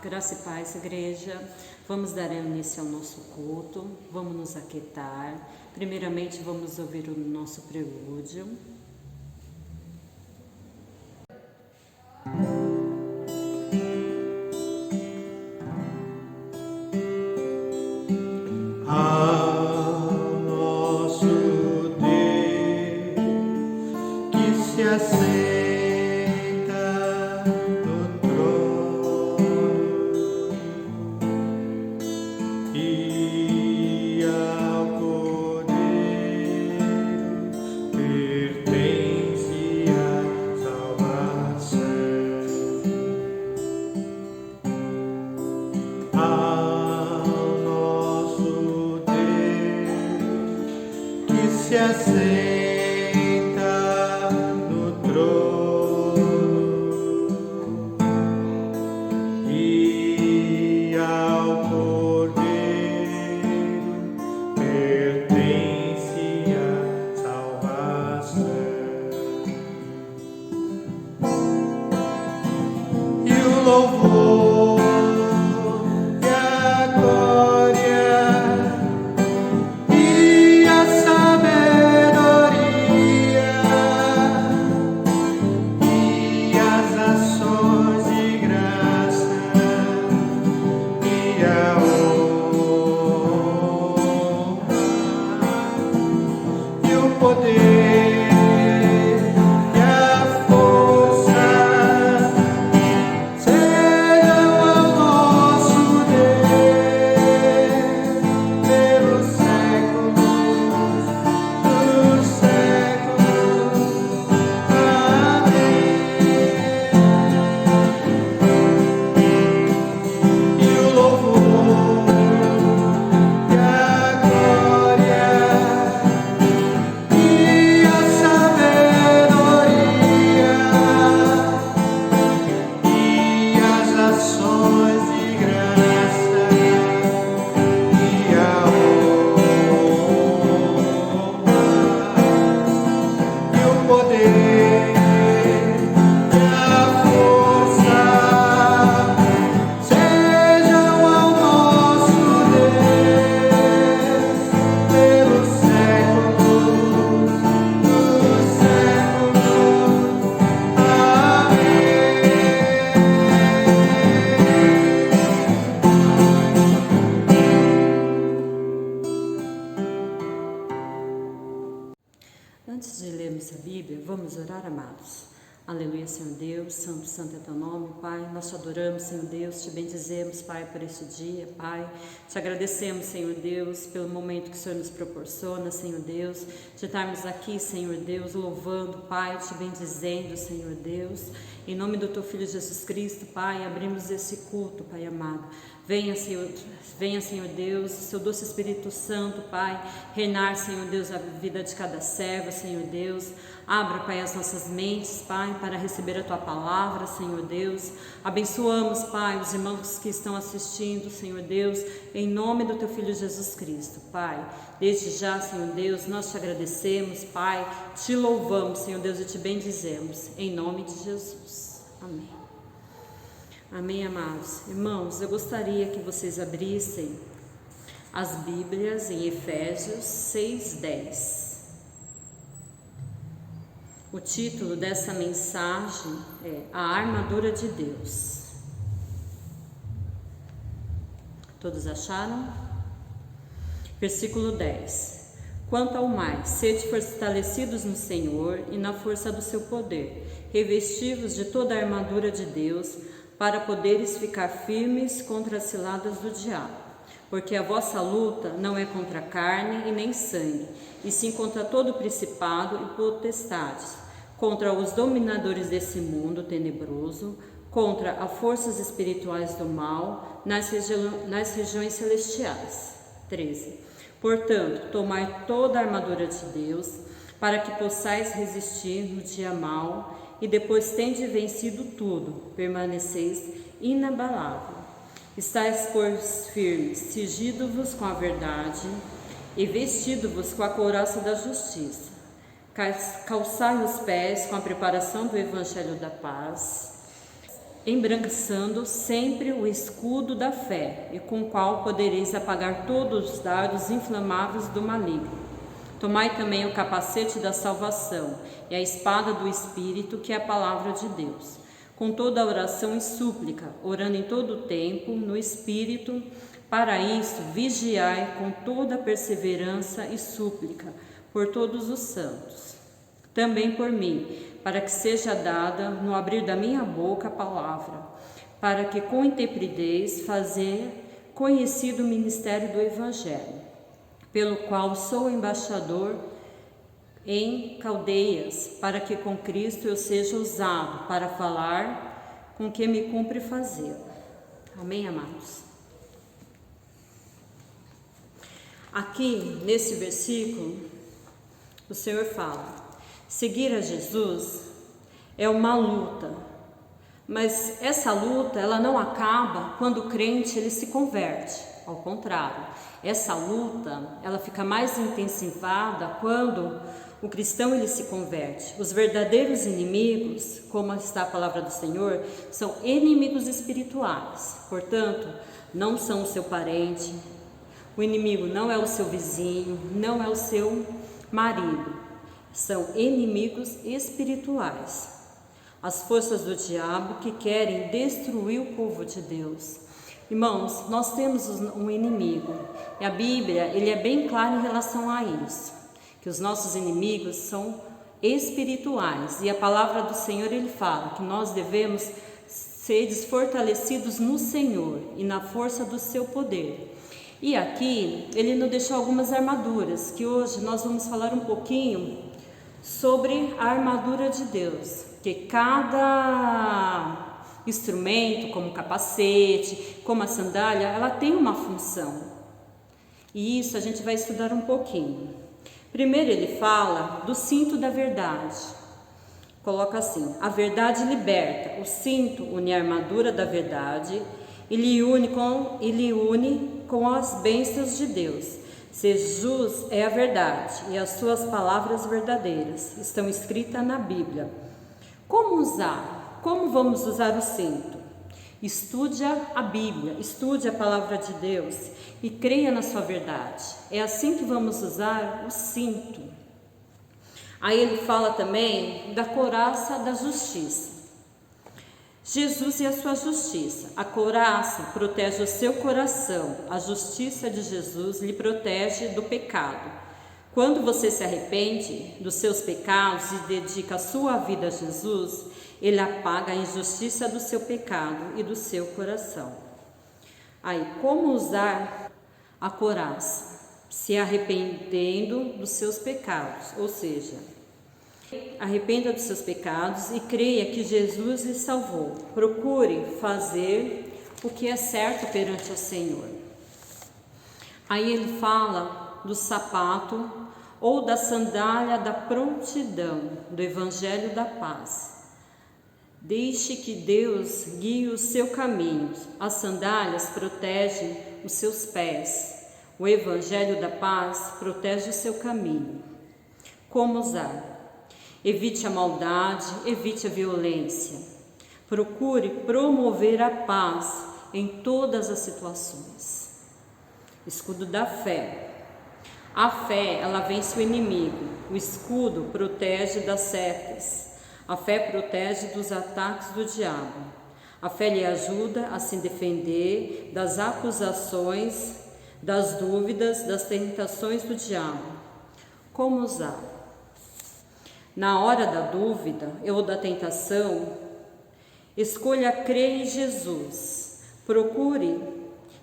Graça e paz, igreja. Vamos dar início ao nosso culto, vamos nos aquietar. Primeiramente, vamos ouvir o nosso prelúdio. Antes de lermos a Bíblia, vamos orar, amados. Aleluia, Senhor Deus, santo, santo é teu nome, Pai. Nós te adoramos, Senhor Deus, te bendizemos, Pai, por este dia, Pai. Te agradecemos, Senhor Deus, pelo momento que o Senhor nos proporciona, Senhor Deus, de estarmos aqui, Senhor Deus, louvando, Pai, te bendizendo, Senhor Deus. Em nome do teu Filho Jesus Cristo, Pai, abrimos esse culto, Pai amado. Venha, Senhor Deus, seu doce Espírito Santo, Pai, reinar, Senhor Deus, a vida de cada servo, Senhor Deus. Abra, Pai, as nossas mentes, Pai, para receber a Tua palavra, Senhor Deus. Abençoamos, Pai, os irmãos que estão assistindo, Senhor Deus, em nome do Teu Filho Jesus Cristo, Pai. Desde já, Senhor Deus, nós te agradecemos, Pai, te louvamos, Senhor Deus, e te bendizemos, em nome de Jesus. Amém. Amém, amados. Irmãos, eu gostaria que vocês abrissem as Bíblias em Efésios 6:10. O título dessa mensagem é A Armadura de Deus. Todos acharam? Versículo 10. Quanto ao mais, sede fortalecidos no Senhor e na força do seu poder, revestivos de toda a armadura de Deus, para poderes ficar firmes contra as ciladas do diabo. Porque a vossa luta não é contra carne e nem sangue, e sim contra todo principado e potestades, contra os dominadores desse mundo tenebroso, contra as forças espirituais do mal nas regiões celestiais. 13. Portanto, tomai toda a armadura de Deus, para que possais resistir no dia mau, e depois tende vencido tudo, permaneceis inabalável. Estais, pois, firmes, cingido-vos com a verdade, e vestido-vos com a couraça da justiça. Calçai os pés com a preparação do Evangelho da paz, embranquiçando sempre o escudo da fé, e com o qual podereis apagar todos os dardos inflamáveis do maligno. Tomai também o capacete da salvação e a espada do Espírito, que é a palavra de Deus, com toda a oração e súplica, orando em todo o tempo no Espírito. Para isso, vigiai com toda perseverança e súplica por todos os santos, também por mim, para que seja dada no abrir da minha boca a palavra, para que com intrepidez fazer conhecido o ministério do Evangelho, pelo qual sou embaixador em Caldeias, para que com Cristo eu seja usado para falar com o que me cumpre fazer. Amém, amados? Aqui, nesse versículo, o Senhor fala: seguir a Jesus é uma luta, mas essa luta ela não acaba quando o crente ele se converte. Ao contrário, essa luta ela fica mais intensivada quando o cristão ele se converte. Os verdadeiros inimigos, como está a palavra do Senhor, são inimigos espirituais. Portanto, não são o seu parente, o inimigo não é o seu vizinho, não é o seu marido. São inimigos espirituais, as forças do diabo que querem destruir o povo de Deus. Irmãos, nós temos um inimigo, e a Bíblia ele é bem clara em relação a isso, que os nossos inimigos são espirituais, e a palavra do Senhor ele fala que nós devemos ser fortalecidos no Senhor e na força do seu poder. E aqui ele nos deixou algumas armaduras, que hoje nós vamos falar um pouquinho sobre a armadura de Deus, que cada instrumento, como o capacete, como a sandália, ela tem uma função. E isso a gente vai estudar um pouquinho. Primeiro ele fala do cinto da verdade. Coloca assim: a verdade liberta. O cinto une a armadura da verdade e lhe une com as bênçãos de Deus. Jesus é a verdade e as suas palavras verdadeiras estão escritas na Bíblia. Como usar? Como vamos usar o cinto? Estude a Bíblia, estude a palavra de Deus e creia na sua verdade. É assim que vamos usar o cinto. Aí ele fala também da couraça da justiça. Jesus e a sua justiça. A couraça protege o seu coração. A justiça de Jesus lhe protege do pecado. Quando você se arrepende dos seus pecados e dedica a sua vida a Jesus, ele apaga a injustiça do seu pecado e do seu coração. Aí, como usar a couraça? Se arrependendo dos seus pecados, ou seja, arrependa dos seus pecados e creia que Jesus lhe salvou. Procure fazer o que é certo perante o Senhor. Aí ele fala do sapato ou da sandália da prontidão, do Evangelho da paz. Deixe que Deus guie o seu caminho. As sandálias protegem os seus pés. O Evangelho da paz protege o seu caminho. Como usar? Evite a maldade, evite a violência. Procure promover a paz em todas as situações. Escudo da fé. A fé, ela vence o inimigo. O escudo protege das setas. A fé protege dos ataques do diabo. A fé lhe ajuda a se defender das acusações, das dúvidas, das tentações do diabo. Como usar? Na hora da dúvida ou da tentação, escolha crer em Jesus. Procure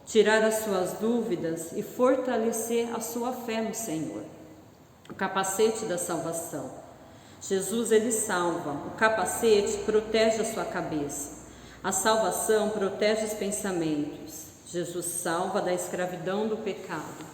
tirar as suas dúvidas e fortalecer a sua fé no Senhor. O capacete da salvação. Jesus, ele salva. O capacete protege a sua cabeça. A salvação protege os pensamentos. Jesus salva da escravidão do pecado.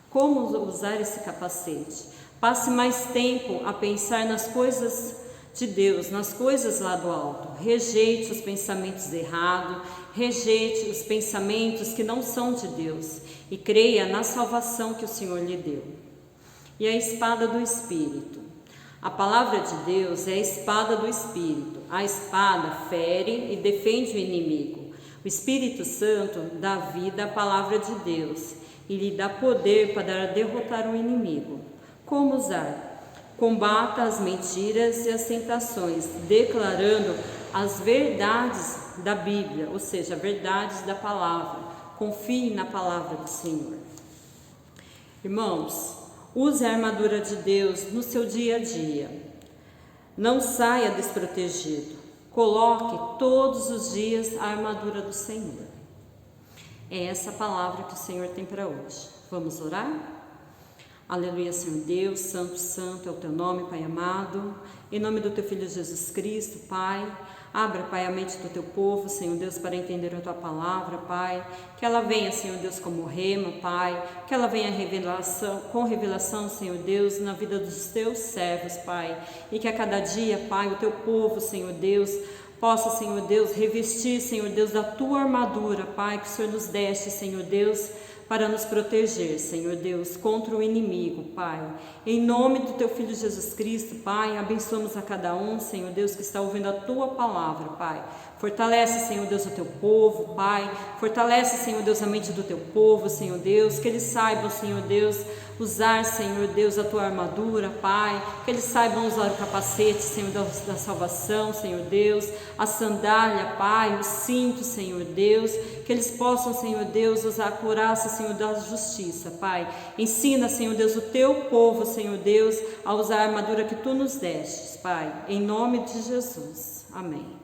Como usar esse capacete? Passe mais tempo a pensar nas coisas de Deus, nas coisas lá do alto. Rejeite os pensamentos errados, rejeite os pensamentos que não são de Deus e creia na salvação que o Senhor lhe deu. E a espada do Espírito. A palavra de Deus é a espada do Espírito. A espada fere e defende o inimigo. O Espírito Santo dá vida à palavra de Deus e lhe dá poder para derrotar o inimigo. Como usar? Combata as mentiras e as tentações, declarando as verdades da Bíblia, ou seja, verdades da palavra. Confie na palavra do Senhor. Irmãos, use a armadura de Deus no seu dia a dia. Não saia desprotegido. Coloque todos os dias a armadura do Senhor. É essa palavra que o Senhor tem para hoje. Vamos orar? Aleluia, Senhor Deus, santo, santo é o teu nome, Pai amado. Em nome do teu Filho Jesus Cristo, Pai, abra, Pai, a mente do teu povo, Senhor Deus, para entender a tua palavra, Pai. Que ela venha, Senhor Deus, como rema, Pai. Que ela venha com revelação, Senhor Deus, na vida dos teus servos, Pai. E que a cada dia, Pai, o teu povo, Senhor Deus, possa, Senhor Deus, revestir, Senhor Deus, da tua armadura, Pai, que o Senhor nos deste, Senhor Deus, para nos proteger, Senhor Deus, contra o inimigo, Pai. Em nome do teu Filho Jesus Cristo, Pai, abençoamos a cada um, Senhor Deus, que está ouvindo a tua palavra, Pai. Fortalece, Senhor Deus, o teu povo, Pai. Fortalece, Senhor Deus, a mente do teu povo, Senhor Deus, que eles saibam, Senhor Deus, usar, Senhor Deus, a tua armadura, Pai. Que eles saibam usar o capacete, Senhor Deus, da salvação, Senhor Deus, a sandália, Pai, o cinto, Senhor Deus. Que eles possam, Senhor Deus, usar a couraça, Senhor, da justiça, Pai. Ensina, Senhor Deus, o teu povo, Senhor Deus, a usar a armadura que tu nos destes, Pai. Em nome de Jesus. Amém.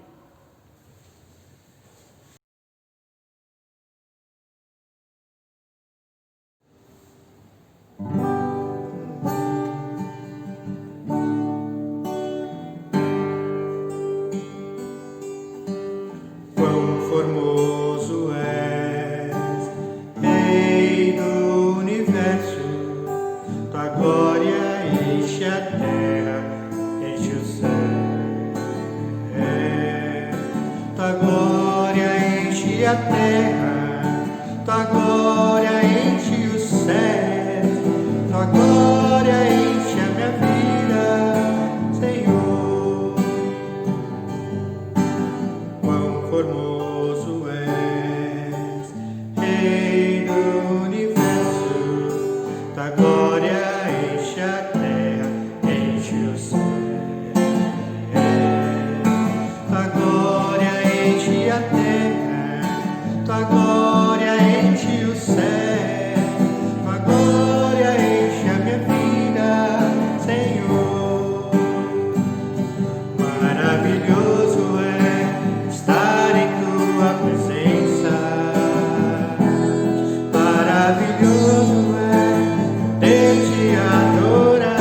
Quão formoso és, Rei do universo, tua glória enche a terra, enche o céu. Tua glória enche a terra, tua glória enche o céu, tua glória enche a minha vida, Senhor. Quão formoso és, Rei do universo, tua glória enche a terra, enche o céu. Tua glória enche a terra, tua glória enche o céu, tua glória enche a minha vida, Senhor. Maravilhoso é estar em tua presença, maravilhoso é poder te adorar,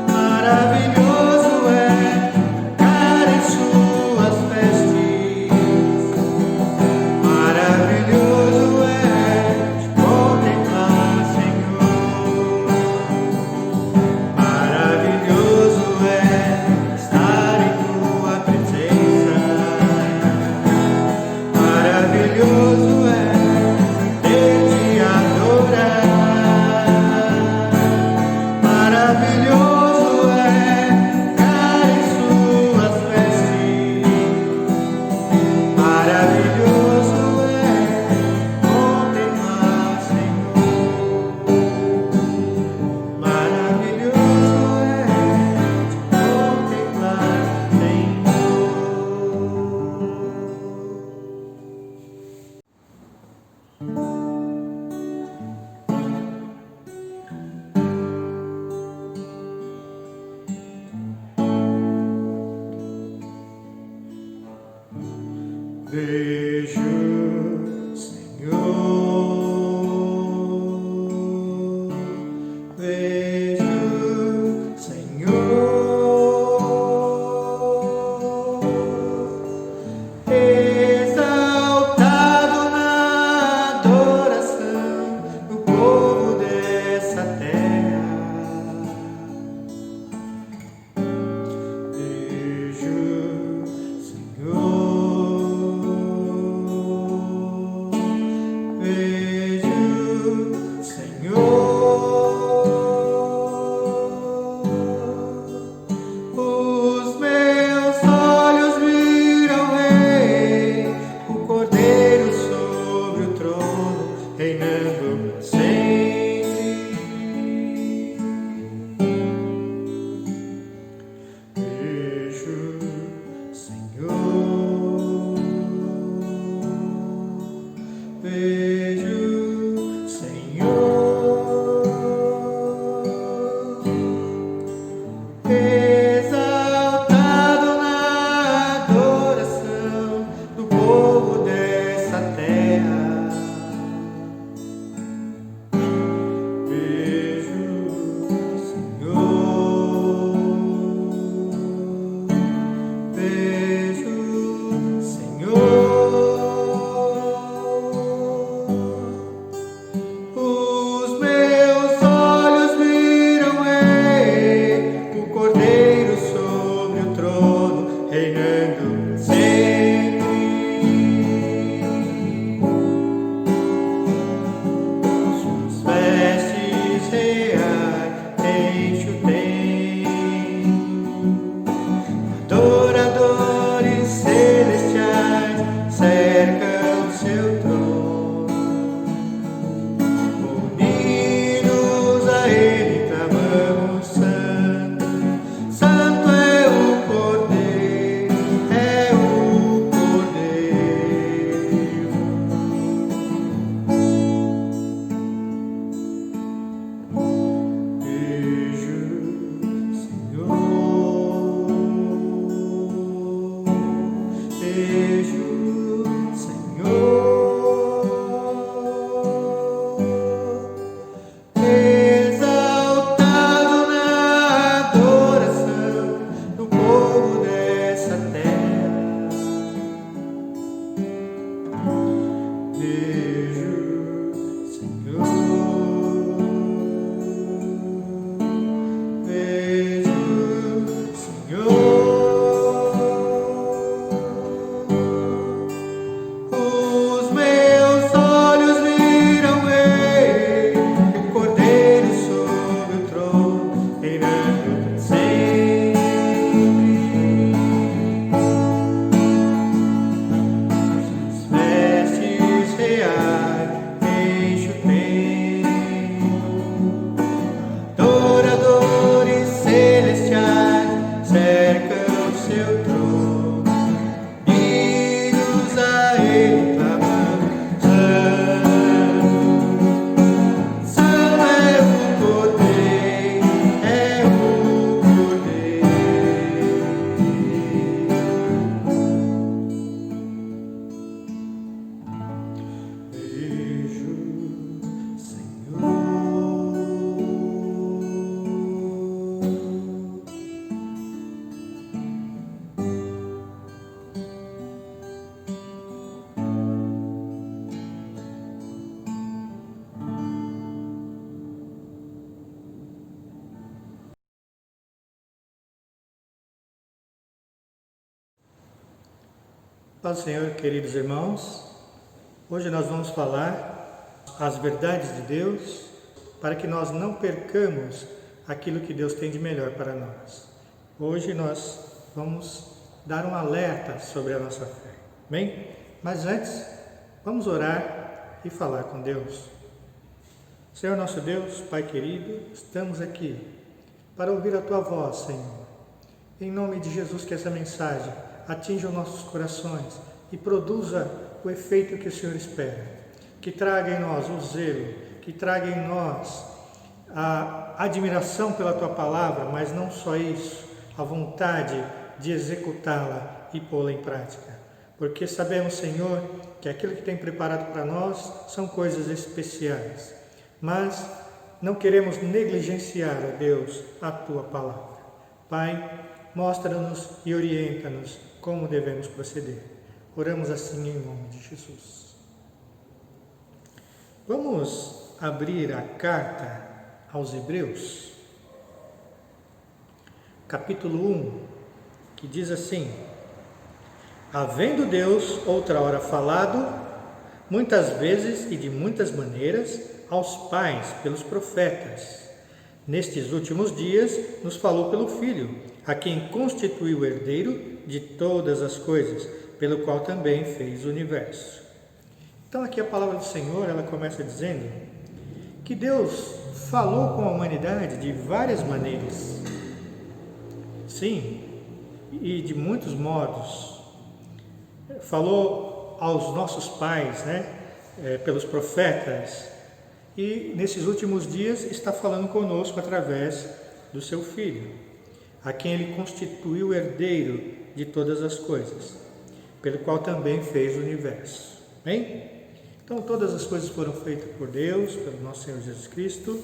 maravilhoso é ficar em suas vestes, maravilhoso é te contemplar, Senhor. Maravilhoso é estar em tua presença, maravilhoso é poder te adorar, maravilhoso é ficar em suas vestes, maravilhoso é contemplar, Senhor. Maravilhoso é te contemplar, Senhor. Vejo, Senhor, vejo, Senhor, exaltado na adoração do povo dessa terra. Vejo, Senhor, Vejo, Senhor, os meus olhos viram Ele, o Cordeiro sobre o trono, reinando sempre. Suas vestes reais enche o templo, adoradores celestiais cercam seu trono, unidos a Ele clamamos santo, santo é o Cordeiro, é o Cordeiro. Vejo, Senhor, exaltado na adoração do povo dessa terra. Vejo, Senhor, vejo, Senhor. Os meus olhos viram Ele, o Cordeiro sobre o trono, reinando sempre. Suas vestes reais enche o templo, adoradores celestiais cercam seu trono, unidos a Ele clamamos santo, santo é o Cordeiro, é o Cordeiro. Vejo, Senhor. Paz do Senhor, queridos irmãos. Hoje nós vamos falar as verdades de Deus para que nós não percamos aquilo que Deus tem de melhor para nós. Hoje nós vamos dar um alerta sobre a nossa fé. Bem? Mas antes, vamos orar e falar com Deus. Senhor nosso Deus, Pai querido, estamos aqui para ouvir a Tua voz, Senhor. Em nome de Jesus, que essa mensagem atinja os nossos corações e produza o efeito que o Senhor espera. Que traga em nós o zelo, que traga em nós a admiração pela Tua palavra, mas não só isso, a vontade de executá-la e pô-la em prática. Porque sabemos, Senhor, que aquilo que tem preparado para nós são coisas especiais. Mas não queremos negligenciar, ó Deus, a Tua palavra. Pai, mostra-nos e orienta-nos como devemos proceder. Oramos assim em nome de Jesus. Vamos abrir a carta aos Hebreus, capítulo 1, que diz assim: havendo Deus outrora falado, muitas vezes e de muitas maneiras, aos pais pelos profetas, nestes últimos dias nos falou pelo Filho, a quem constituiu herdeiro de todas as coisas, pelo qual também fez o universo. Então aqui a palavra do Senhor, ela começa dizendo que Deus falou com a humanidade de várias maneiras. Sim, e de muitos modos. Falou aos nossos pais, pelos profetas, e nesses últimos dias está falando conosco através do seu Filho, a quem Ele constituiu herdeiro de todas as coisas, pelo qual também fez o universo. Bem? Então todas as coisas foram feitas por Deus, pelo nosso Senhor Jesus Cristo,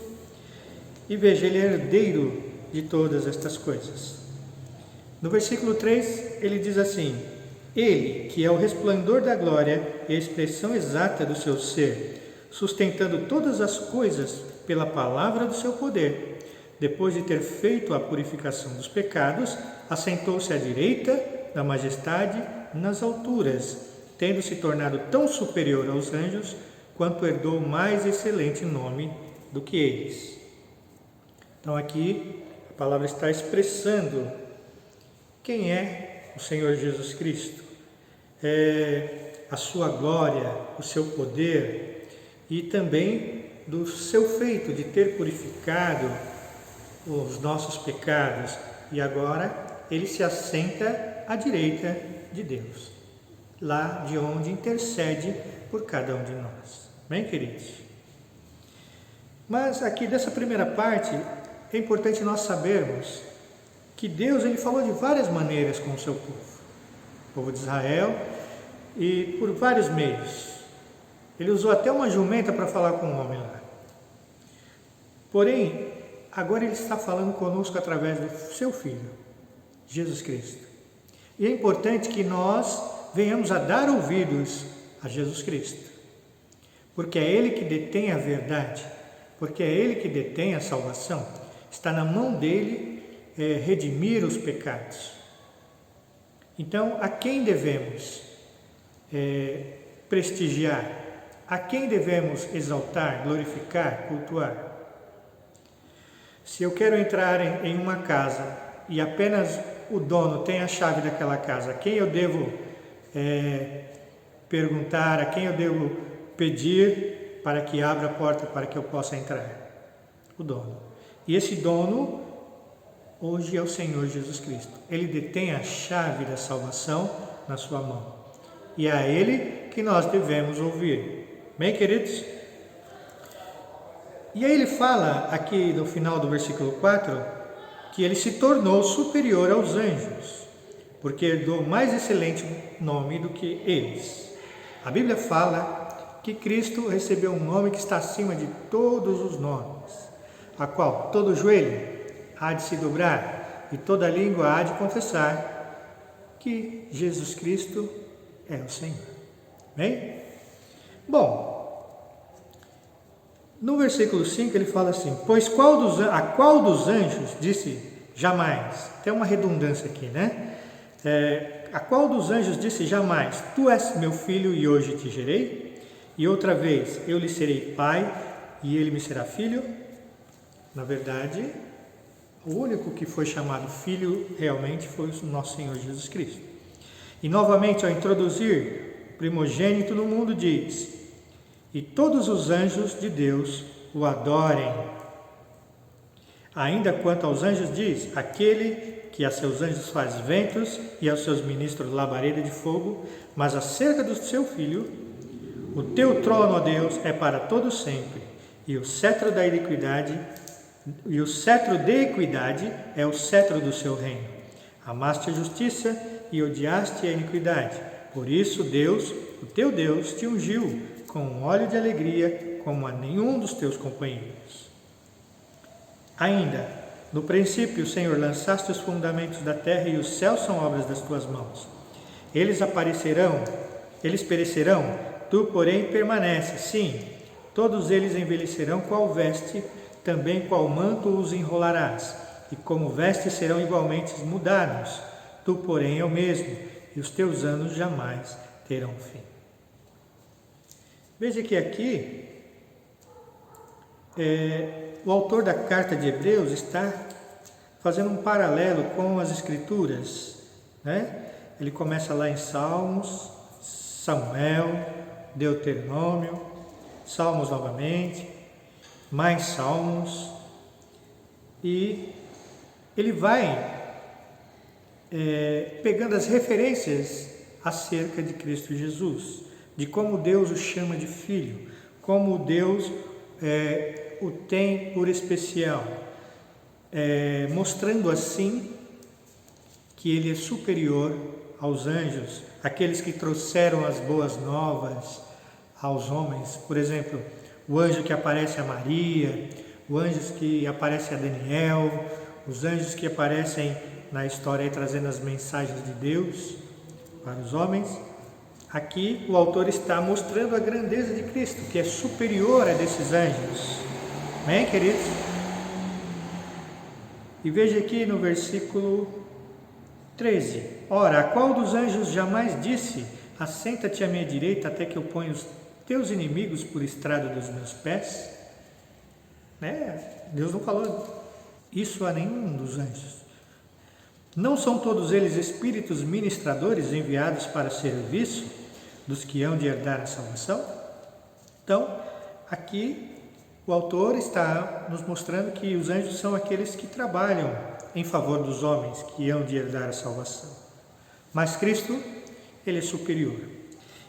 e veja, Ele é herdeiro de todas estas coisas. No versículo 3, ele diz assim: Ele, que é o resplendor da glória e a expressão exata do seu ser, sustentando todas as coisas pela palavra do seu poder, depois de ter feito a purificação dos pecados, assentou-se à direita da majestade nas alturas, tendo se tornado tão superior aos anjos, quanto herdou mais excelente nome do que eles. Então aqui a palavra está expressando quem é o Senhor Jesus Cristo, a sua glória, o seu poder e também do seu feito de ter purificado os nossos pecados, e agora ele se assenta à direita de Deus, lá de onde intercede por cada um de nós. Bem, queridos? Mas aqui dessa primeira parte é importante nós sabermos que Deus ele falou de várias maneiras com o seu povo de Israel, e por vários meios. Ele usou até uma jumenta para falar com o homem lá. Porém, agora ele está falando conosco através do seu Filho, Jesus Cristo. E é importante que nós venhamos a dar ouvidos a Jesus Cristo, porque é Ele que detém a verdade, porque é Ele que detém a salvação. Está na mão dele redimir os pecados. Então, a quem devemos prestigiar? A quem devemos exaltar, glorificar, cultuar? Se eu quero entrar em uma casa e apenas o dono tem a chave daquela casa, a quem eu devo perguntar, a quem eu devo pedir para que abra a porta para que eu possa entrar? O dono. E esse dono hoje é o Senhor Jesus Cristo. Ele detém a chave da salvação na sua mão. E é a Ele que nós devemos ouvir. Bem, queridos? E aí ele fala aqui no final do versículo 4 que ele se tornou superior aos anjos, porque herdou mais excelente nome do que eles. A Bíblia fala que Cristo recebeu um nome que está acima de todos os nomes, a qual todo joelho há de se dobrar e toda língua há de confessar que Jesus Cristo é o Senhor. Bem? Bom, no versículo 5 ele fala assim: pois a qual dos anjos disse jamais? Tem uma redundância aqui, né? A qual dos anjos disse jamais: tu és meu filho e hoje te gerei? E outra vez: eu lhe serei pai e ele me será filho? Na verdade, o único que foi chamado filho realmente foi o nosso Senhor Jesus Cristo. E novamente, ao introduzir o primogênito no mundo, diz: e todos os anjos de Deus o adorem. Ainda quanto aos anjos diz: aquele que a seus anjos faz ventos e aos seus ministros labareda de fogo. Mas acerca do seu Filho: o teu trono, ó Deus, é para todo sempre, e o cetro da iniquidade, e o cetro de equidade é o cetro do seu reino. Amaste a justiça e odiaste a iniquidade. Por isso Deus, o teu Deus, te ungiu com um óleo de alegria como a nenhum dos teus companheiros. Ainda, no princípio, Senhor, lançaste os fundamentos da terra e os céus são obras das tuas mãos. Eles perecerão, tu, porém, permaneces. Sim, todos eles envelhecerão qual veste, também qual manto os enrolarás, e como vestes serão igualmente mudados. Tu, porém, é o mesmo, e os teus anos jamais terão fim. Veja que aqui o autor da carta de Hebreus está fazendo um paralelo com as Escrituras, né? Ele começa lá em Salmos, Samuel, Deuteronômio, Salmos novamente, mais Salmos, e ele vai pegando as referências acerca de Cristo Jesus, de como Deus o chama de filho, como Deus o tem por especial, mostrando assim que ele é superior aos anjos, aqueles que trouxeram as boas novas aos homens. Por exemplo, o anjo que aparece a Maria, o anjo que aparece a Daniel, os anjos que aparecem na história, trazendo as mensagens de Deus para os homens. Aqui o autor está mostrando a grandeza de Cristo, que é superior a desses anjos. Amém, queridos? E veja aqui no versículo 13. Ora, a qual dos anjos jamais disse: assenta-te à minha direita até que eu ponha os teus inimigos por estrado dos meus pés? Deus não falou isso a nenhum dos anjos. Não são todos eles espíritos ministradores enviados para serviço dos que hão de herdar a salvação? Então, aqui o autor está nos mostrando que os anjos são aqueles que trabalham em favor dos homens que hão de herdar a salvação. Mas Cristo, ele é superior.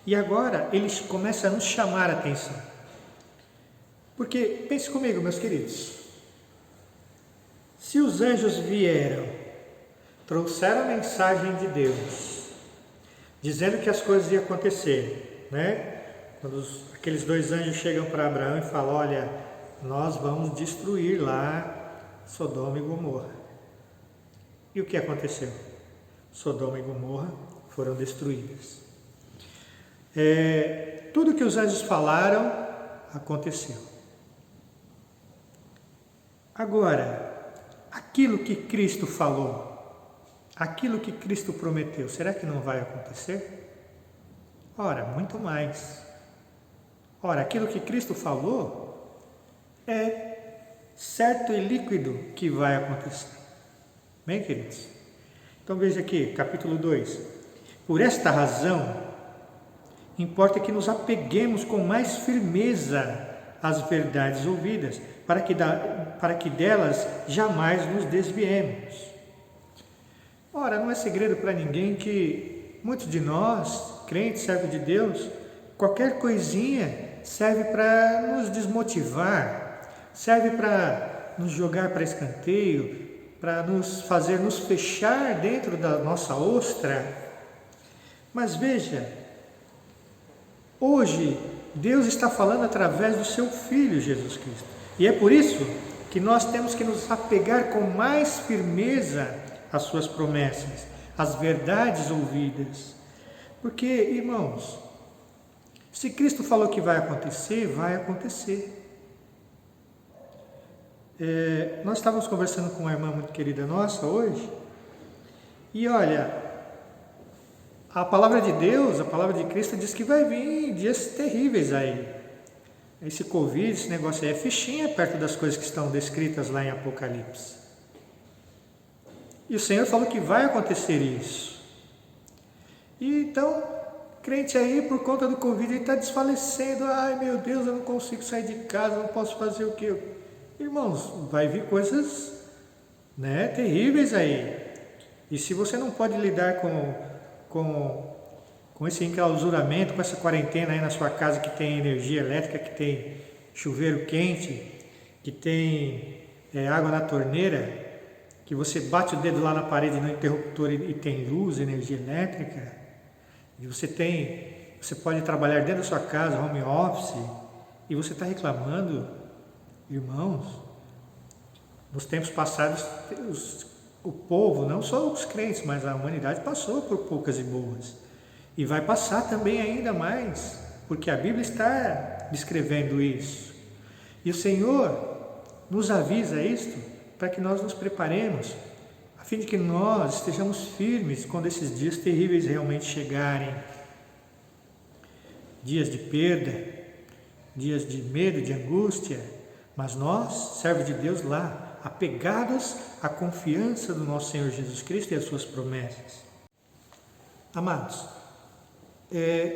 E agora ele começa a nos chamar a atenção. Porque, pense comigo, meus queridos, se os anjos vieram, trouxeram a mensagem de Deus, dizendo que as coisas iam acontecer, Quando aqueles dois anjos chegam para Abraão e falam: olha, nós vamos destruir lá Sodoma e Gomorra. E o que aconteceu? Sodoma e Gomorra foram destruídas. Tudo que os anjos falaram aconteceu. Agora, aquilo que Cristo falou, aquilo que Cristo prometeu, será que não vai acontecer? Ora, muito mais. Ora, aquilo que Cristo falou é certo e líquido que vai acontecer. Bem, queridos? Então veja aqui, capítulo 2. Por esta razão, importa que nos apeguemos com mais firmeza às verdades ouvidas, para que delas jamais nos desviemos. Ora, não é segredo para ninguém que muitos de nós, crentes, servos de Deus, qualquer coisinha serve para nos desmotivar, serve para nos jogar para escanteio, para nos fazer nos fechar dentro da nossa ostra. Mas veja, hoje Deus está falando através do seu Filho Jesus Cristo. E é por isso que nós temos que nos apegar com mais firmeza às suas promessas, às verdades ouvidas. Porque, irmãos, se Cristo falou que vai acontecer, vai acontecer. Nós estávamos conversando com uma irmã muito querida nossa hoje, e olha, a palavra de Deus, a palavra de Cristo diz que vai vir dias terríveis aí. Esse Covid, esse negócio aí é fichinha perto das coisas que estão descritas lá em Apocalipse. E o Senhor falou que vai acontecer isso. E então, crente aí, por conta do Covid, ele está desfalecendo. Ai meu Deus, eu não consigo sair de casa, não posso fazer o que? Irmãos, vai vir coisas terríveis aí. E se você não pode lidar com esse enclausuramento, com essa quarentena aí na sua casa, que tem energia elétrica, que tem chuveiro quente, que tem água na torneira, que você bate o dedo lá na parede no interruptor e tem luz, energia elétrica, e você pode trabalhar dentro da sua casa, home office, e você está reclamando, irmãos. Nos tempos passados, o povo, não só os crentes, mas a humanidade passou por poucas e boas. E vai passar também ainda mais, porque a Bíblia está descrevendo isso. E o Senhor nos avisa isto para que nós nos preparemos, a fim de que nós estejamos firmes quando esses dias terríveis realmente chegarem. Dias de perda, dias de medo, de angústia, mas nós, servos de Deus lá, apegados à confiança do nosso Senhor Jesus Cristo e às suas promessas. Amados,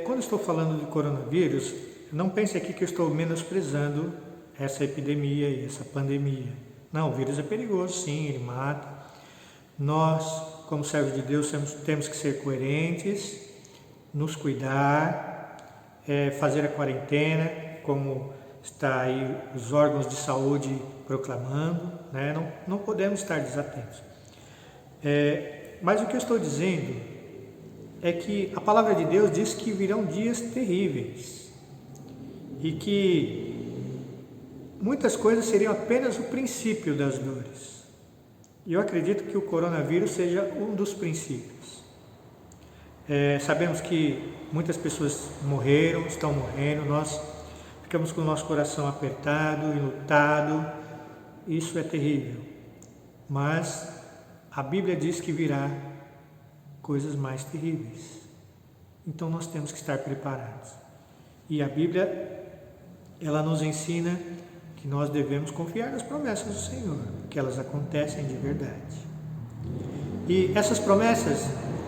quando estou falando de coronavírus, não pense aqui que eu estou menosprezando essa epidemia e essa pandemia. Não, o vírus é perigoso, sim, ele mata. Nós, como servos de Deus, temos que ser coerentes, nos cuidar, fazer a quarentena, como está aí os órgãos de saúde proclamando, não podemos estar desatentos. Mas o que eu estou dizendo é que a palavra de Deus diz que virão dias terríveis e que muitas coisas seriam apenas o princípio das dores. E eu acredito que o coronavírus seja um dos princípios. Sabemos que muitas pessoas morreram, estão morrendo, nós ficamos com o nosso coração apertado, enlutado, isso é terrível. Mas a Bíblia diz que virá coisas mais terríveis. Então nós temos que estar preparados. E a Bíblia, ela nos ensina que nós devemos confiar nas promessas do Senhor, que elas acontecem de verdade. E essas promessas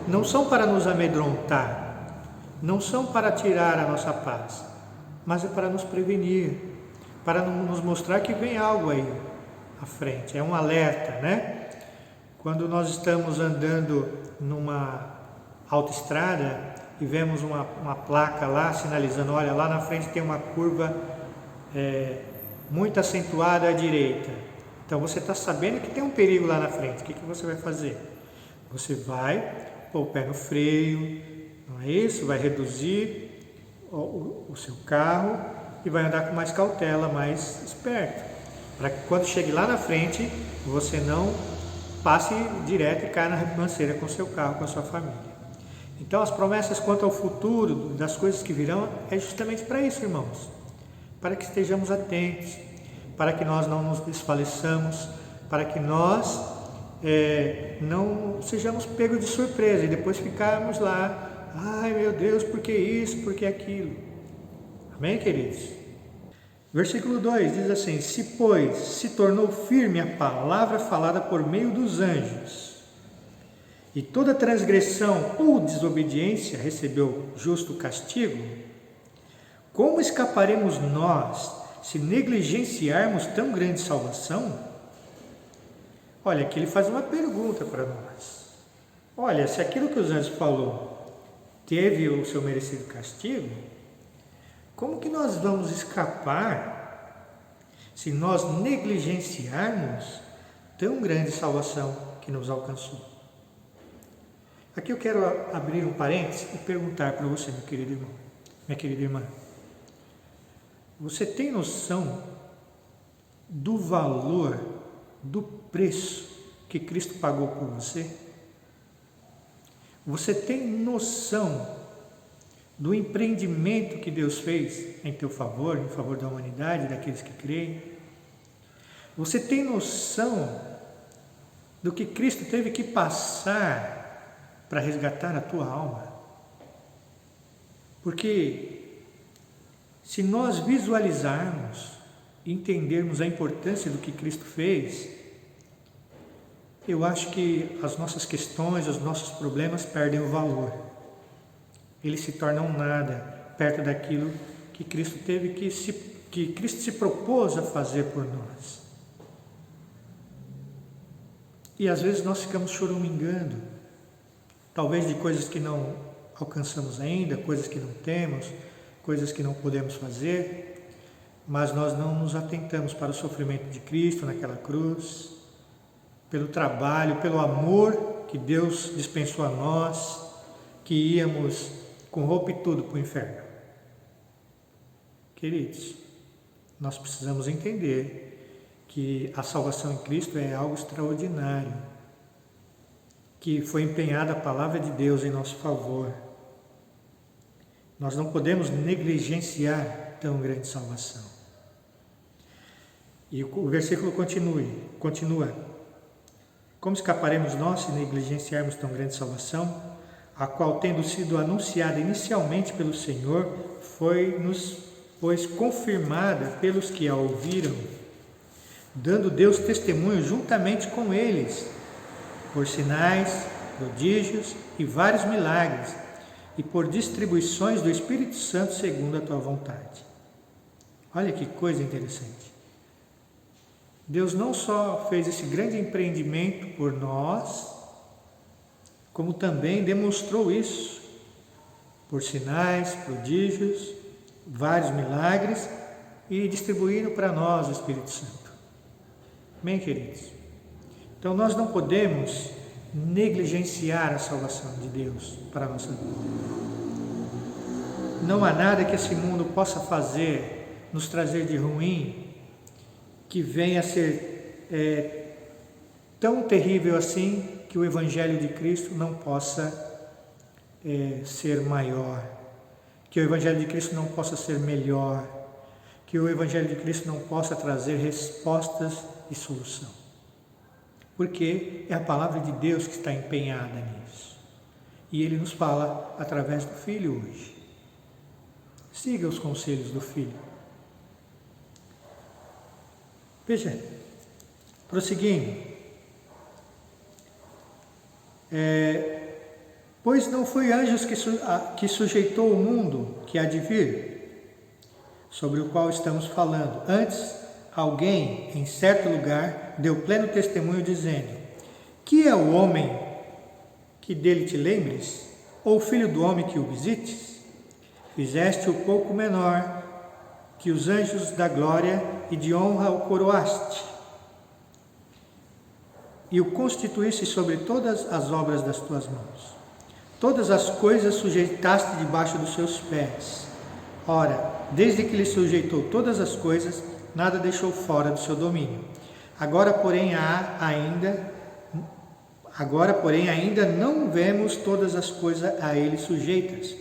não são para nos amedrontar, não são para tirar a nossa paz, mas é para nos prevenir, para nos mostrar que vem algo aí à frente. É um alerta, né? Quando nós estamos andando numa autoestrada e vemos uma placa lá sinalizando, olha, lá na frente tem uma curva muito acentuada à direita. Então você está sabendo que tem um perigo lá na frente. O que você vai fazer? Você vai pôr o pé no freio, não é isso? Vai reduzir o seu carro e vai andar com mais cautela, mais esperto, para que quando chegue lá na frente você não passe direto e caia na ribanceira com o seu carro, com a sua família. Então as promessas quanto ao futuro, das coisas que virão, é justamente para isso, irmãos, para que estejamos atentos, para que nós não nos desfaleçamos, para que nós não sejamos pegos de surpresa e depois ficarmos lá, ai meu Deus, por que isso, por que aquilo? Amém, queridos? Versículo 2 diz assim: se pois se tornou firme a palavra falada por meio dos anjos, e toda transgressão ou desobediência recebeu justo castigo, como escaparemos nós se negligenciarmos tão grande salvação? Olha, aqui ele faz uma pergunta para nós. Olha, se aquilo que os anjos falou teve o seu merecido castigo, como que nós vamos escapar se nós negligenciarmos tão grande salvação que nos alcançou? Aqui eu quero abrir um parênteses e perguntar para você, meu querido irmão, minha querida irmã. Você tem noção do valor, do preço que Cristo pagou por você? Você tem noção do empreendimento que Deus fez em teu favor, em favor da humanidade, daqueles que creem? Você tem noção do que Cristo teve que passar para resgatar a tua alma? Porque se nós visualizarmos, entendermos a importância do que Cristo fez, eu acho que as nossas questões, os nossos problemas perdem o valor. Eles se tornam nada perto daquilo que Cristo que Cristo se propôs a fazer por nós. E às vezes nós ficamos choramingando, talvez de coisas que não alcançamos ainda, coisas que não temos, coisas que não podemos fazer, mas nós não nos atentamos para o sofrimento de Cristo naquela cruz, pelo trabalho, pelo amor que Deus dispensou a nós, que íamos com roupa e tudo para o inferno. Queridos, nós precisamos entender que a salvação em Cristo é algo extraordinário, que foi empenhada a palavra de Deus em nosso favor. Nós não podemos negligenciar tão grande salvação. E o versículo continua. Como escaparemos nós se negligenciarmos tão grande salvação, a qual, tendo sido anunciada inicialmente pelo Senhor, foi confirmada pelos que a ouviram, dando Deus testemunho juntamente com eles, por sinais, prodígios e vários milagres, e por distribuições do Espírito Santo segundo a tua vontade. Olha que coisa interessante. Deus não só fez esse grande empreendimento por nós, como também demonstrou isso por sinais, prodígios, vários milagres e distribuindo para nós o Espírito Santo. Amém, queridos? Então nós não podemos negligenciar a salvação de Deus para a nossa vida. Não há nada que esse mundo possa fazer, nos trazer de ruim, que venha a ser tão terrível assim que o Evangelho de Cristo não possa ser maior, que o Evangelho de Cristo não possa ser melhor, que o Evangelho de Cristo não possa trazer respostas e solução. Porque é a palavra de Deus que está empenhada nisso. E Ele nos fala através do Filho hoje. Siga os conselhos do Filho. Veja, prosseguindo. Pois não foi anjos que sujeitou o mundo que há de vir, sobre o qual estamos falando. Antes, alguém, em certo lugar, deu pleno testemunho dizendo: que é o homem que dele te lembres? Ou o filho do homem que o visites? Fizeste-o pouco menor que os anjos da glória e de honra o coroaste. E o constituísse sobre todas as obras das tuas mãos. Todas as coisas sujeitaste debaixo dos seus pés. Ora, desde que lhe sujeitou todas as coisas, nada deixou fora do seu domínio. Agora, porém, ainda não vemos todas as coisas a ele sujeitas.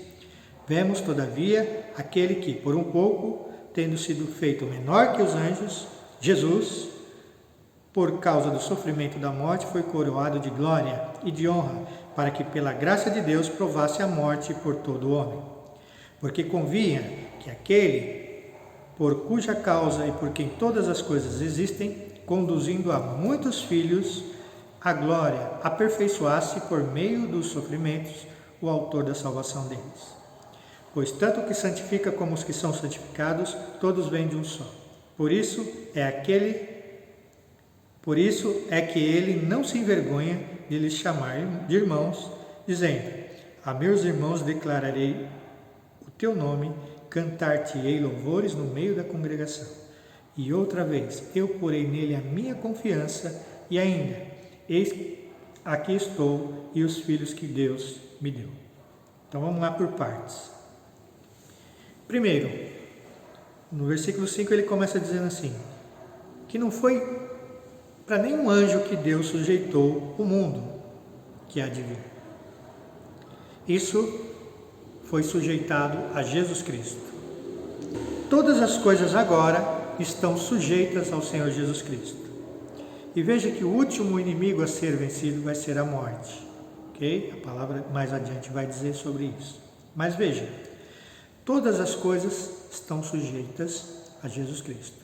Vemos, todavia, aquele que, por um pouco, tendo sido feito menor que os anjos, Jesus, por causa do sofrimento da morte, foi coroado de glória e de honra, para que pela graça de Deus provasse a morte por todo o homem. Porque convinha que aquele, por cuja causa e por quem todas as coisas existem, conduzindo a muitos filhos à glória, aperfeiçoasse por meio dos sofrimentos o autor da salvação deles. Pois tanto o que santifica como os que são santificados, todos vêm de um só. Por isso é que ele não se envergonha de lhes chamar de irmãos, dizendo: a meus irmãos declararei o teu nome, cantar-te-ei louvores no meio da congregação. E outra vez, eu porei nele a minha confiança, e ainda, eis aqui estou e os filhos que Deus me deu. Então vamos lá por partes. Primeiro, no versículo 5 ele começa dizendo assim, que não foi para nenhum anjo que Deus sujeitou o mundo que há de vir. Isso foi sujeitado a Jesus Cristo. Todas as coisas agora estão sujeitas ao Senhor Jesus Cristo. E veja que o último inimigo a ser vencido vai ser a morte. Ok? A palavra mais adiante vai dizer sobre isso. Mas veja, todas as coisas estão sujeitas a Jesus Cristo.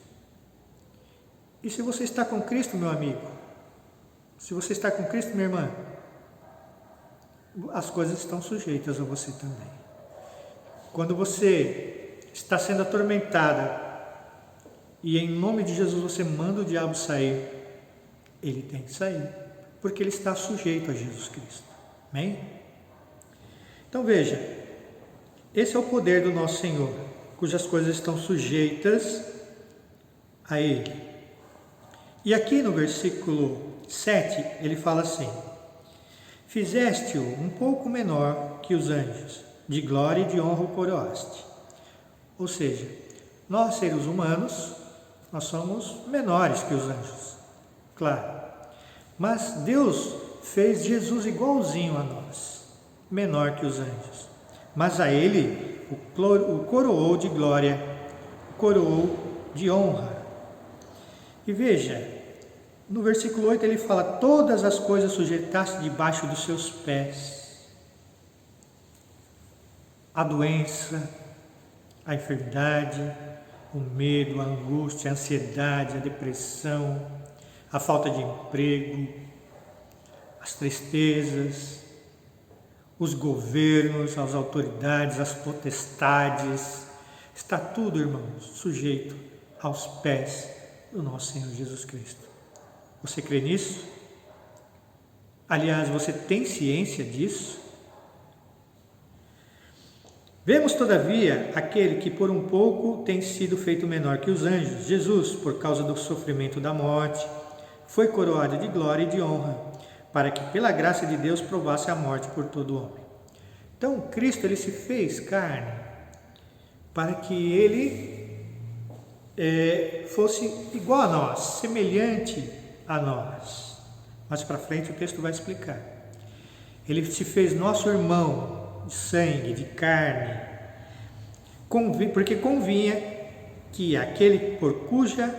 E se você está com Cristo, meu amigo, se você está com Cristo, minha irmã, as coisas estão sujeitas a você também. Quando você está sendo atormentada e em nome de Jesus você manda o diabo sair, ele tem que sair, porque ele está sujeito a Jesus Cristo. Amém? Então veja, esse é o poder do nosso Senhor, cujas coisas estão sujeitas a Ele. E aqui no versículo 7, ele fala assim: fizeste-o um pouco menor que os anjos, de glória e de honra o coroaste. Ou seja, nós seres humanos, nós somos menores que os anjos, claro. Mas Deus fez Jesus igualzinho a nós, menor que os anjos. Mas a ele o coroou de glória, o coroou de honra. E veja, no versículo 8 ele fala: todas as coisas sujeitaste debaixo dos seus pés. A doença, a enfermidade, o medo, a angústia, a ansiedade, a depressão, a falta de emprego, as tristezas, os governos, as autoridades, as potestades, está tudo, irmãos, sujeito aos pés do nosso Senhor Jesus Cristo. Você crê nisso? Aliás, você tem ciência disso? Vemos, todavia, aquele que por um pouco tem sido feito menor que os anjos, Jesus, por causa do sofrimento da morte, foi coroado de glória e de honra, para que pela graça de Deus provasse a morte por todo homem. Então, Cristo ele se fez carne para que ele fosse igual a nós, semelhante a nós. Mais para frente o texto vai explicar. Ele se fez nosso irmão de sangue, de carne, porque convinha que aquele por cuja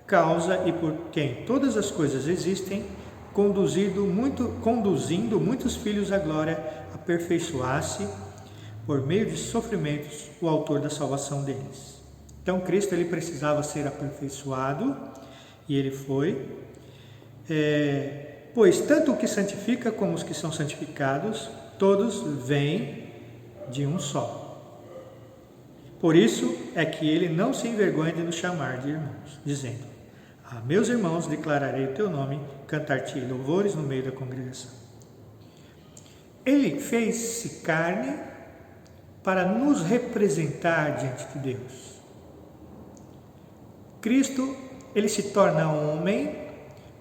causa e por quem todas as coisas existem, conduzindo muitos filhos à glória, aperfeiçoasse por meio de sofrimentos o autor da salvação deles. Então Cristo ele precisava ser aperfeiçoado e ele foi, pois tanto o que santifica como os que são santificados, todos vêm de um só. Por isso é que ele não se envergonha de nos chamar de irmãos, dizendo: a meus irmãos declararei o teu nome, cantar-te louvores no meio da congregação. Ele fez-se carne para nos representar diante de Deus. Cristo, ele se torna homem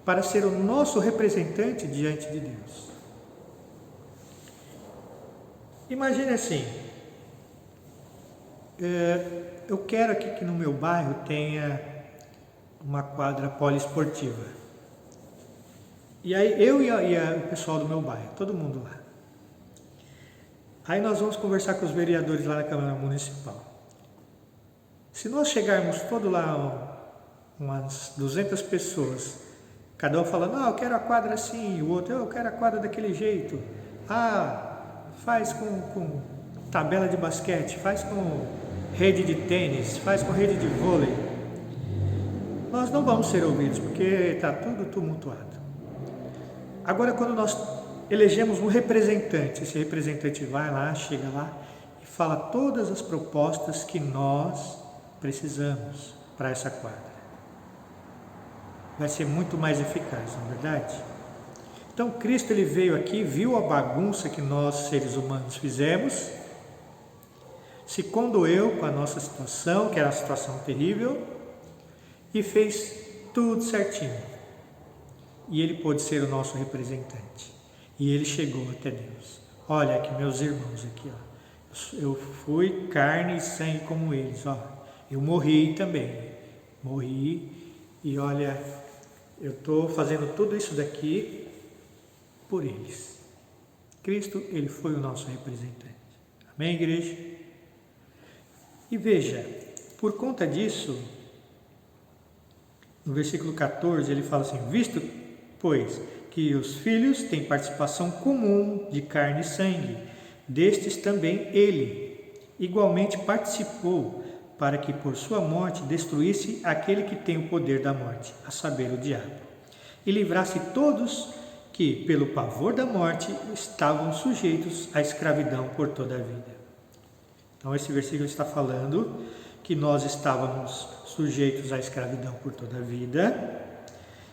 para ser o nosso representante diante de Deus. Imagine assim, eu quero aqui que no meu bairro tenha uma quadra poliesportiva. E aí eu e o pessoal do meu bairro, todo mundo lá. Aí nós vamos conversar com os vereadores lá na Câmara Municipal. Se nós chegarmos todo lá, umas 200 pessoas, cada um falando: eu quero a quadra assim, o outro: eu quero a quadra daquele jeito. Faz com tabela de basquete, faz com rede de tênis, faz com rede de vôlei. Nós não vamos ser ouvidos, porque está tudo tumultuado. Agora, quando nós elegemos um representante, esse representante vai lá, chega lá e fala todas as propostas que nós precisamos para essa quadra. Vai ser muito mais eficaz, não é verdade? Então Cristo ele veio aqui, viu a bagunça que nós seres humanos fizemos, se condoeu com a nossa situação, que era uma situação terrível, e fez tudo certinho. E ele pôde ser o nosso representante. E ele chegou até Deus. Olha aqui, meus irmãos, aqui, ó. Eu fui carne e sangue como eles, ó. Eu morri também. Morri e olha, eu estou fazendo tudo isso daqui por eles. Cristo, ele foi o nosso representante. Amém, igreja? E veja, por conta disso, no versículo 14, ele fala assim: visto, pois, que os filhos têm participação comum de carne e sangue, destes também ele igualmente participou, para que por sua morte destruísse aquele que tem o poder da morte, a saber, o diabo, e livrasse todos que, pelo pavor da morte, estavam sujeitos à escravidão por toda a vida. Então esse versículo está falando que nós estávamos sujeitos à escravidão por toda a vida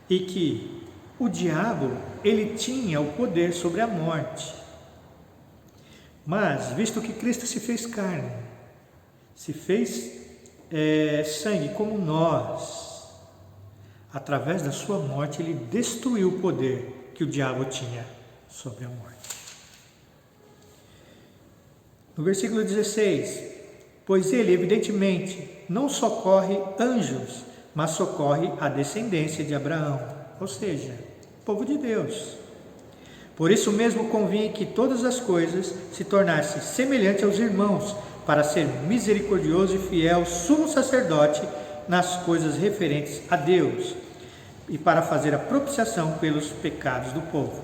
e que o diabo, ele tinha o poder sobre a morte. Mas, visto que Cristo se fez carne, se fez sangue como nós, através da sua morte, ele destruiu o poder que o diabo tinha sobre a morte. No versículo 16, pois ele, evidentemente, não socorre anjos, mas socorre a descendência de Abraão, ou seja, o povo de Deus. Por isso mesmo convinha que todas as coisas se tornassem semelhantes aos irmãos, para ser misericordioso e fiel sumo sacerdote nas coisas referentes a Deus, e para fazer a propiciação pelos pecados do povo.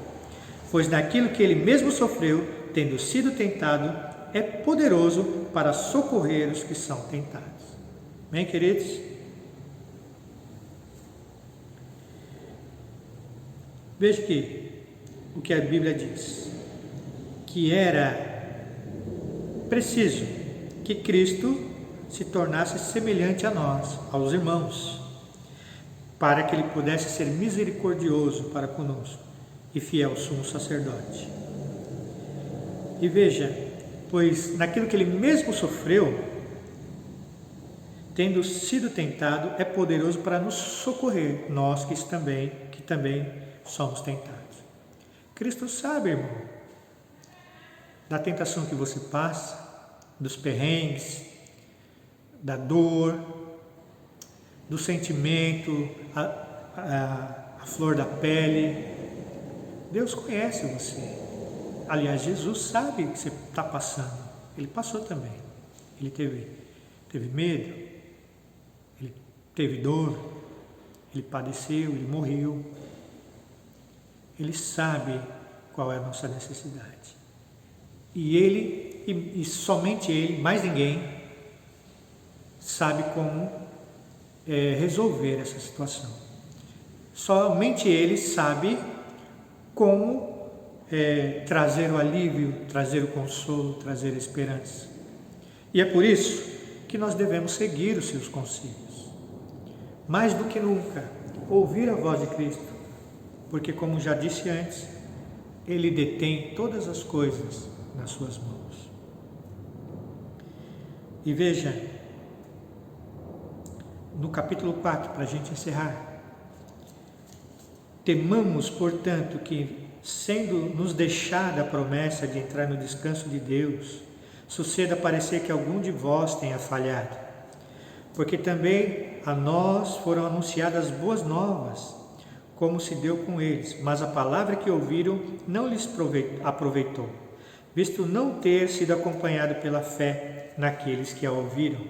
Pois naquilo que ele mesmo sofreu, tendo sido tentado, é poderoso para socorrer os que são tentados. Bem, queridos? Veja aqui o que a Bíblia diz, que era preciso que Cristo se tornasse semelhante a nós, aos irmãos, para que ele pudesse ser misericordioso para conosco e fiel sumo sacerdote. E veja, pois naquilo que ele mesmo sofreu, tendo sido tentado, é poderoso para nos socorrer, nós que também somos tentados. Cristo sabe, irmão, da tentação que você passa, dos perrengues, da dor, do sentimento, a flor da pele, Deus conhece você. Aliás, Jesus sabe o que você está passando. Ele passou também. Ele teve medo, ele teve dor, ele padeceu, ele morreu. Ele sabe qual é a nossa necessidade. E ele, e somente ele, mais ninguém, sabe como resolver essa situação. Somente ele sabe como trazer o alívio, trazer o consolo, trazer a esperança. E é por isso que nós devemos seguir os seus conselhos. Mais do que nunca, ouvir a voz de Cristo, porque, como já disse antes, Ele detém todas as coisas nas suas mãos. E veja, no capítulo 4, para a gente encerrar: temamos, portanto, que, sendo nos deixada a promessa de entrar no descanso de Deus, suceda parecer que algum de vós tenha falhado, porque também a nós foram anunciadas boas novas, como se deu com eles, mas a palavra que ouviram não lhes aproveitou, visto não ter sido acompanhado pela fé naqueles que a ouviram.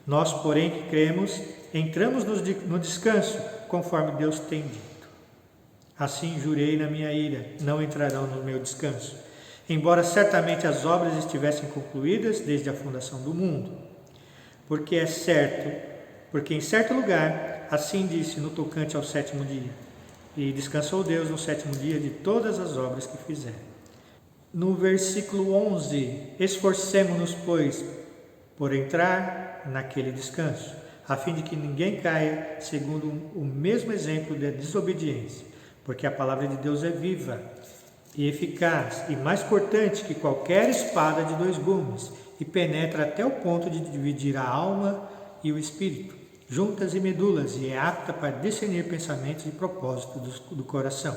Nós, porém, que cremos, entramos no descanso, conforme Deus tem dito. Assim jurei na minha ira, não entrarão no meu descanso, embora certamente as obras estivessem concluídas desde a fundação do mundo. Porque em certo lugar, assim disse no tocante ao sétimo dia, e descansou Deus no sétimo dia de todas as obras que fizeram. No versículo 11, esforcemo-nos, pois, por entrar naquele descanso, a fim de que ninguém caia segundo o mesmo exemplo de desobediência. Porque a palavra de Deus é viva e eficaz e mais cortante que qualquer espada de 2 gumes e penetra até o ponto de dividir a alma e o espírito, juntas e medulas, e é apta para discernir pensamentos e propósitos do coração.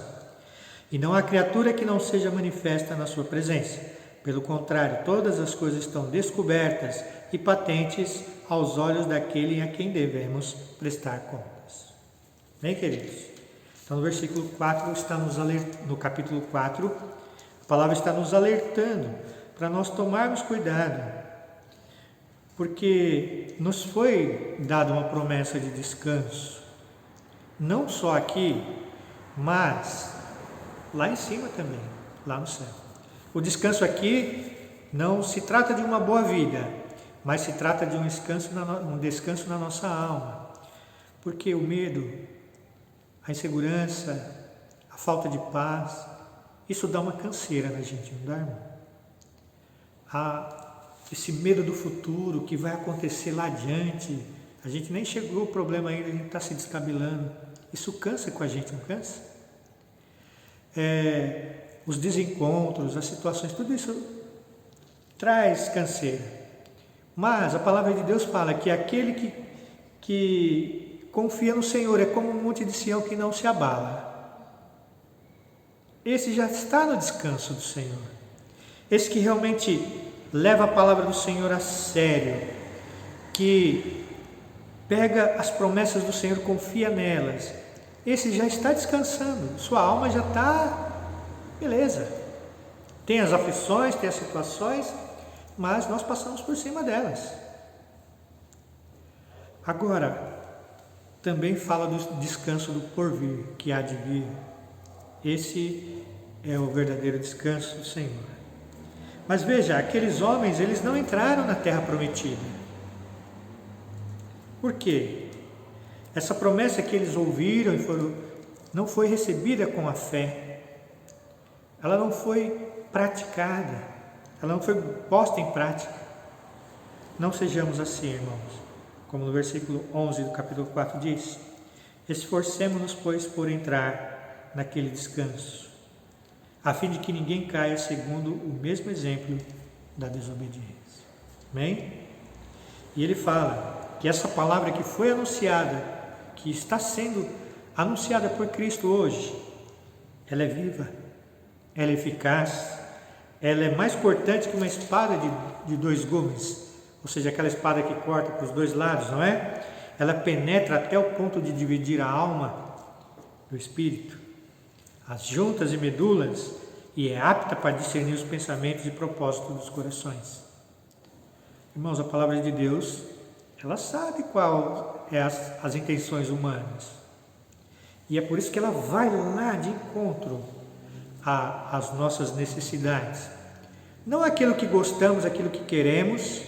E não há criatura que não seja manifesta na sua presença. Pelo contrário, todas as coisas estão descobertas e patentes aos olhos daquele a quem devemos prestar contas. Bem, queridos? Então, no versículo 4, no capítulo 4, a palavra está nos alertando para nós tomarmos cuidado, porque nos foi dada uma promessa de descanso, não só aqui, mas lá em cima também, lá no céu. O descanso aqui não se trata de uma boa vida, mas se trata de um descanso na nossa alma, porque o medo, a insegurança, a falta de paz, isso dá uma canseira na gente, não dá, irmão? Esse medo do futuro, o que vai acontecer lá adiante, a gente nem chegou ao problema ainda, a gente está se descabelando. Isso cansa com a gente, não cansa? Os desencontros, as situações, tudo isso traz canseira. Mas a palavra de Deus fala que aquele que confia no Senhor é como um monte de Sião que não se abala. Esse já está no descanso do Senhor. Esse que realmente leva a palavra do Senhor a sério, que pega as promessas do Senhor, confia nelas. Esse já está descansando, sua alma já está, beleza. Tem as aflições, tem as situações, mas nós passamos por cima delas. Agora, também fala do descanso do porvir, que há de vir. Esse é o verdadeiro descanso do Senhor. Mas veja, aqueles homens, eles não entraram na terra prometida. Por quê? Essa promessa que eles ouviram não foi recebida com a fé. Ela não foi praticada. Ela não foi posta em prática. Não sejamos assim, irmãos. Como no versículo 11 do capítulo 4 diz: esforcemo-nos, pois, por entrar naquele descanso, a fim de que ninguém caia segundo o mesmo exemplo da desobediência. Amém? E ele fala que essa palavra que foi anunciada, que está sendo anunciada por Cristo hoje, ela é viva, ela é eficaz, ela é mais cortante que uma espada de 2 gumes. Ou seja, aquela espada que corta para os 2 lados, não é? Ela penetra até o ponto de dividir a alma do espírito, as juntas e medulas, e é apta para discernir os pensamentos e propósitos dos corações. Irmãos, a palavra de Deus, ela sabe qual é as intenções humanas. E é por isso que ela vai lá de encontro às nossas necessidades. Não aquilo que gostamos, aquilo que queremos,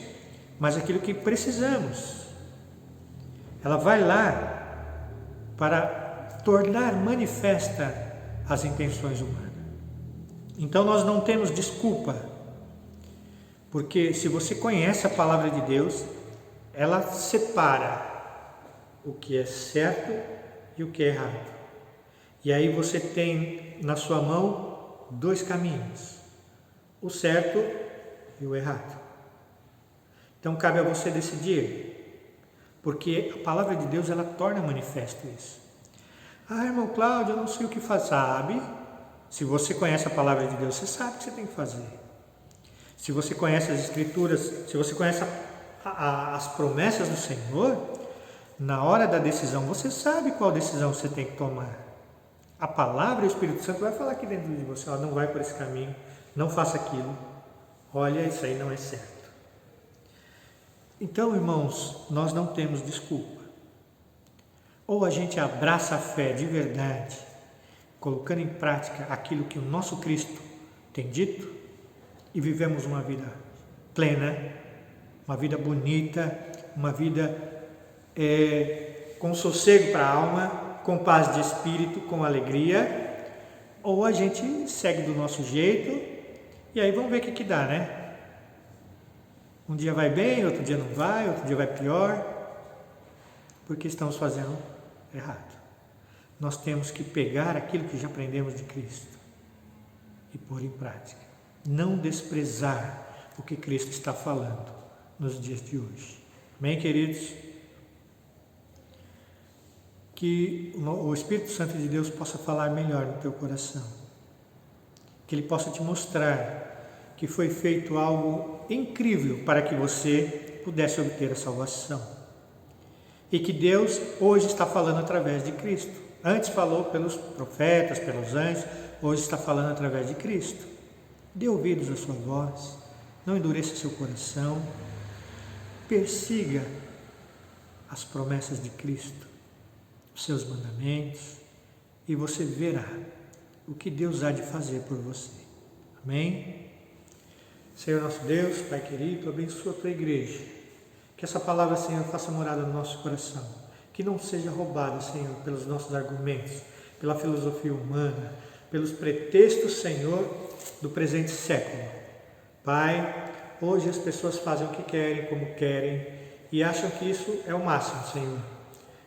mas aquilo que precisamos. Ela vai lá para tornar manifesta as intenções humanas. Então nós não temos desculpa, porque se você conhece a palavra de Deus, ela separa o que é certo e o que é errado. E aí você tem na sua mão dois caminhos, o certo e o errado. Então cabe a você decidir, porque a palavra de Deus, ela torna manifesto isso. Ah, irmão Cláudio, eu não sei o que fazer. Sabe? Se você conhece a palavra de Deus, você sabe o que você tem que fazer. Se você conhece as Escrituras, se você conhece as promessas do Senhor, na hora da decisão, você sabe qual decisão você tem que tomar. A palavra e o Espírito Santo vai falar aqui dentro de você, ó, não vai por esse caminho, não faça aquilo, olha, isso aí não é certo. Então, irmãos, nós não temos desculpa. Ou a gente abraça a fé de verdade, colocando em prática aquilo que o nosso Cristo tem dito, e vivemos uma vida plena, uma vida bonita, uma vida com sossego para a alma, com paz de espírito, com alegria, ou a gente segue do nosso jeito, e aí vamos ver o que dá, né? Um dia vai bem, outro dia não vai, outro dia vai pior, porque estamos fazendo errado. Nós temos que pegar aquilo que já aprendemos de Cristo e pôr em prática. Não desprezar o que Cristo está falando nos dias de hoje. Amém, queridos? Que o Espírito Santo de Deus possa falar melhor no teu coração. Que Ele possa te mostrar que foi feito algo incrível para que você pudesse obter a salvação. E que Deus hoje está falando através de Cristo. Antes falou pelos profetas, pelos anjos, hoje está falando através de Cristo. Dê ouvidos à sua voz, não endureça seu coração, persiga as promessas de Cristo, os seus mandamentos, e você verá o que Deus há de fazer por você. Amém? Senhor nosso Deus, Pai querido, abençoa a tua igreja. Que essa palavra, Senhor, faça morada no nosso coração. Que não seja roubada, Senhor, pelos nossos argumentos, pela filosofia humana, pelos pretextos, Senhor, do presente século. Pai, hoje as pessoas fazem o que querem, como querem, e acham que isso é o máximo, Senhor.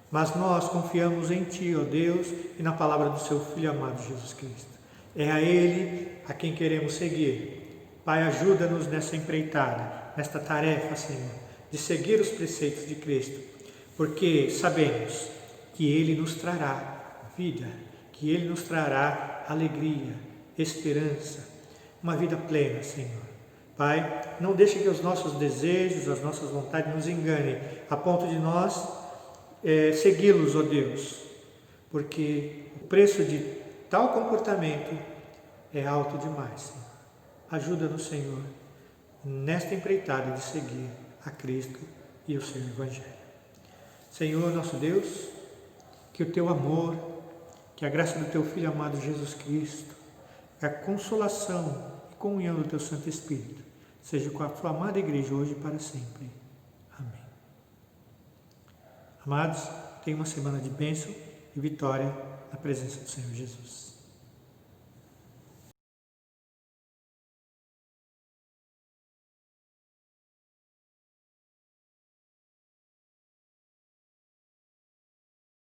Mas nós confiamos em Ti, ó Deus, e na palavra do Seu Filho amado Jesus Cristo. É a Ele a quem queremos seguir. Pai, ajuda-nos nessa empreitada, nesta tarefa, Senhor, de seguir os preceitos de Cristo, porque sabemos que Ele nos trará vida, que Ele nos trará alegria, esperança, uma vida plena, Senhor. Pai, não deixe que os nossos desejos, as nossas vontades nos enganem, a ponto de nós segui-los, ó Deus, porque o preço de tal comportamento é alto demais, Senhor. Ajuda-nos, Senhor, nesta empreitada de seguir a Cristo e o seu Evangelho. Senhor, nosso Deus, que o Teu amor, que a graça do Teu Filho amado Jesus Cristo, que a consolação e comunhão do Teu Santo Espírito seja com a Tua amada igreja hoje e para sempre. Amém. Amados, tenham uma semana de bênção e vitória na presença do Senhor Jesus.